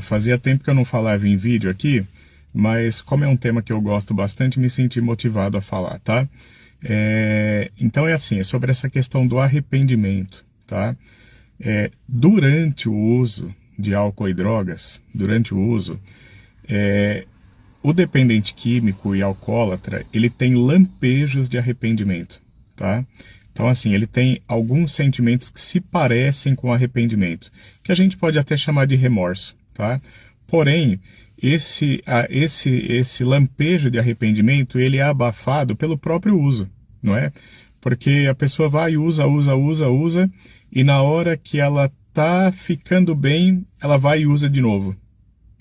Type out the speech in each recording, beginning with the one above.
Fazia tempo que eu não falava em vídeo aqui, mas como é um tema que eu gosto bastante, me senti motivado a falar, tá? Então é assim, é sobre essa questão do arrependimento, tá? Durante o uso de álcool e drogas, durante o uso, o dependente químico e alcoólatra, ele tem lampejos de arrependimento, tá? Então, assim, ele tem alguns sentimentos que se parecem com arrependimento, que a gente pode até chamar de remorso, tá? Porém, esse lampejo de arrependimento, ele é abafado pelo próprio uso, não é? Porque a pessoa vai, usa, e na hora que ela tá ficando bem, ela vai e usa de novo,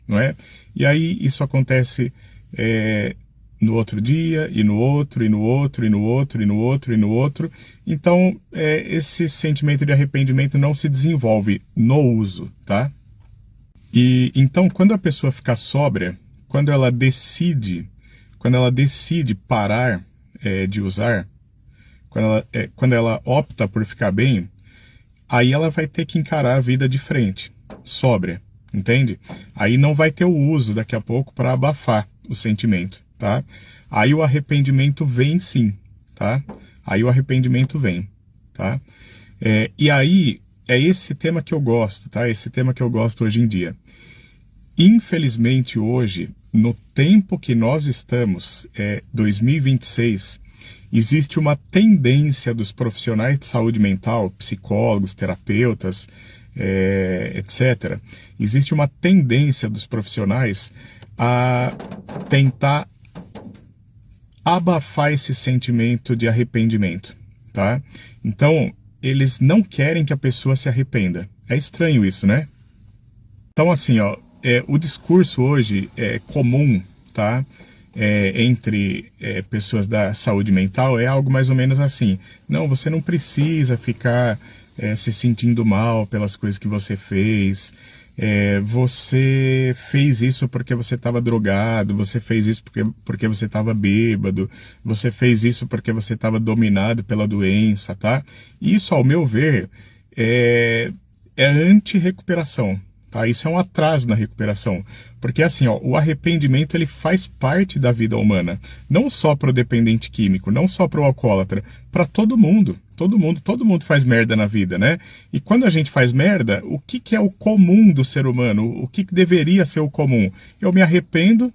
não é? E aí isso acontece no outro dia, e no outro, e no outro, e no outro, e no outro, e no outro. Então, esse sentimento de arrependimento não se desenvolve no uso, tá? E então, quando a pessoa fica sóbria, quando ela decide parar de usar, quando ela opta por ficar bem, aí ela vai ter que encarar a vida de frente, sóbria, entende? Aí não vai ter o uso daqui a pouco para abafar o sentimento, tá? Aí o arrependimento vem sim, tá? Aí o arrependimento vem, tá? E aí é esse tema que eu gosto, tá? Esse tema que eu gosto hoje em dia. Infelizmente hoje, no tempo que nós estamos, 2026, existe uma tendência dos profissionais de saúde mental, psicólogos, terapeutas, etc. Existe uma tendência dos profissionais a tentar abafar esse sentimento de arrependimento, tá? Então, eles não querem que a pessoa se arrependa. É estranho isso, né? Então, assim, ó, o discurso hoje é comum, tá? Entre pessoas da saúde mental é algo mais ou menos assim. Não, você não precisa ficar se sentindo mal pelas coisas que você fez. Você fez isso porque você estava drogado, você fez isso porque você estava bêbado, você fez isso porque você estava dominado pela doença, tá? Isso, ao meu ver, é anti-recuperação, tá? Isso é um atraso na recuperação, porque assim, ó, o arrependimento ele faz parte da vida humana, não só para o dependente químico, não só para o alcoólatra, para todo mundo. Todo mundo faz merda na vida, né? E quando a gente faz merda, o que é o comum do ser humano? O que deveria ser o comum? Eu me arrependo,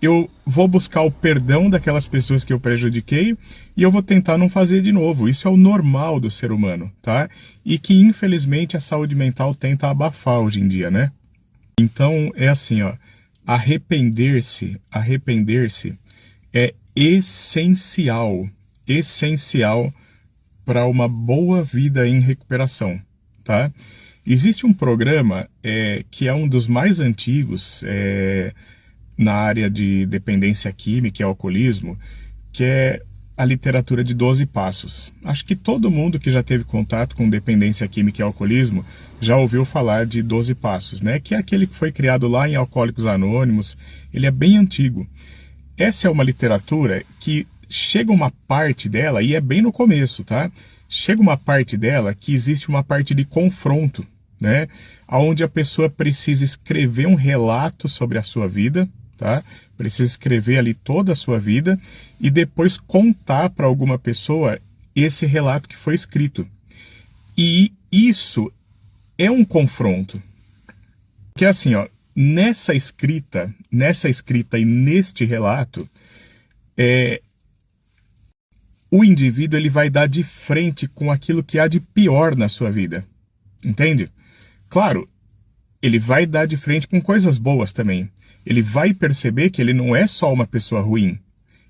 eu vou buscar o perdão daquelas pessoas que eu prejudiquei e eu vou tentar não fazer de novo. Isso é o normal do ser humano, tá? E que, infelizmente, a saúde mental tenta abafar hoje em dia, né? Então, é assim, ó, arrepender-se é essencial para uma boa vida em recuperação, tá? Existe um programa que é um dos mais antigos na área de dependência química e alcoolismo, que é a literatura de 12 passos. Acho que todo mundo que já teve contato com dependência química e alcoolismo já ouviu falar de 12 passos, né? Que é aquele que foi criado lá em Alcoólicos Anônimos. Ele é bem antigo. Essa é uma literatura que chega uma parte dela, e é bem no começo, tá? Chega uma parte dela que existe uma parte de confronto, né? Onde a pessoa precisa escrever um relato sobre a sua vida, tá? Precisa escrever ali toda a sua vida e depois contar para alguma pessoa esse relato que foi escrito. E isso é um confronto. Porque assim, ó, nessa escrita e neste relato, o indivíduo ele vai dar de frente com aquilo que há de pior na sua vida, entende? Claro, ele vai dar de frente com coisas boas também. Ele vai perceber que ele não é só uma pessoa ruim.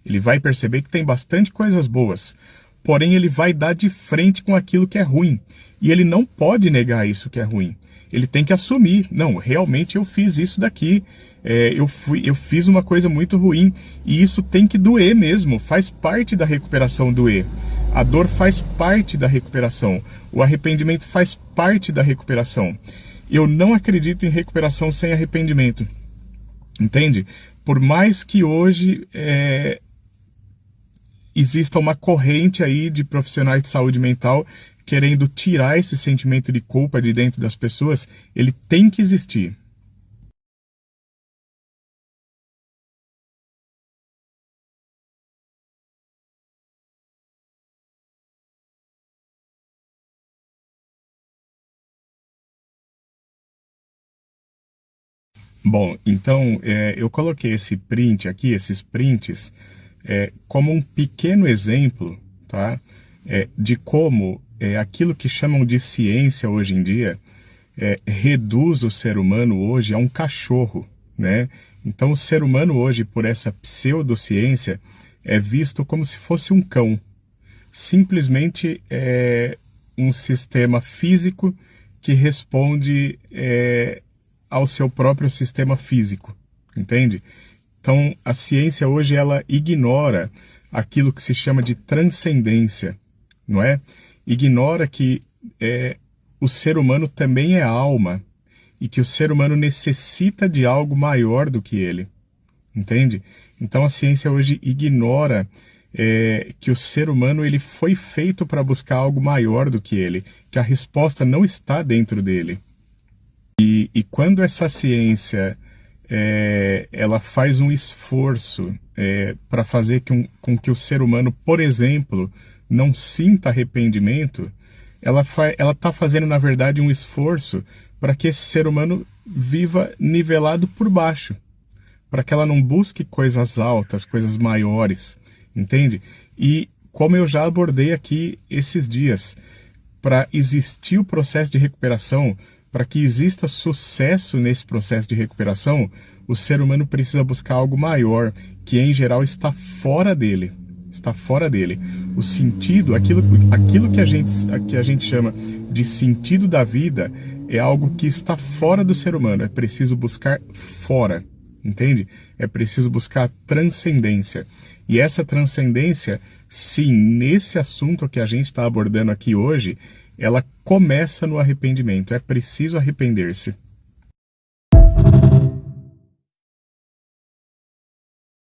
Ele vai perceber que tem bastante coisas boas. Porém, ele vai dar de frente com aquilo que é ruim. E ele não pode negar isso que é ruim. Ele tem que assumir. Não, realmente eu fiz isso daqui. Eu fiz uma coisa muito ruim. E isso tem que doer mesmo. Faz parte da recuperação doer. A dor faz parte da recuperação. O arrependimento faz parte da recuperação. Eu não acredito em recuperação sem arrependimento. Entende? Por mais que hoje exista uma corrente aí de profissionais de saúde mental querendo tirar esse sentimento de culpa de dentro das pessoas, ele tem que existir. Bom, então eu coloquei esse print aqui, esses prints, como um pequeno exemplo, tá? De como aquilo que chamam de ciência hoje em dia reduz o ser humano hoje a um cachorro, né? Então o ser humano hoje, por essa pseudociência, é visto como se fosse um cão. Simplesmente um sistema físico que responde ao seu próprio sistema físico, entende? Então, a ciência hoje, ela ignora aquilo que se chama de transcendência, não é? Ignora que o ser humano também é alma e que o ser humano necessita de algo maior do que ele, entende? Então, a ciência hoje ignora que o ser humano ele foi feito para buscar algo maior do que ele, que a resposta não está dentro dele. E quando essa ciência ela faz um esforço para fazer com que o ser humano, por exemplo, não sinta arrependimento, ela está fazendo, na verdade, um esforço para que esse ser humano viva nivelado por baixo, para que ela não busque coisas altas, coisas maiores, entende? E como eu já abordei aqui esses dias, para existir o processo de recuperação, para que exista sucesso nesse processo de recuperação, o ser humano precisa buscar algo maior, que em geral está fora dele. Está fora dele. O sentido, aquilo que a gente chama de sentido da vida, é algo que está fora do ser humano. É preciso buscar fora, entende? É preciso buscar transcendência. E essa transcendência, sim, nesse assunto que a gente está abordando aqui hoje, ela começa no arrependimento. É preciso arrepender-se.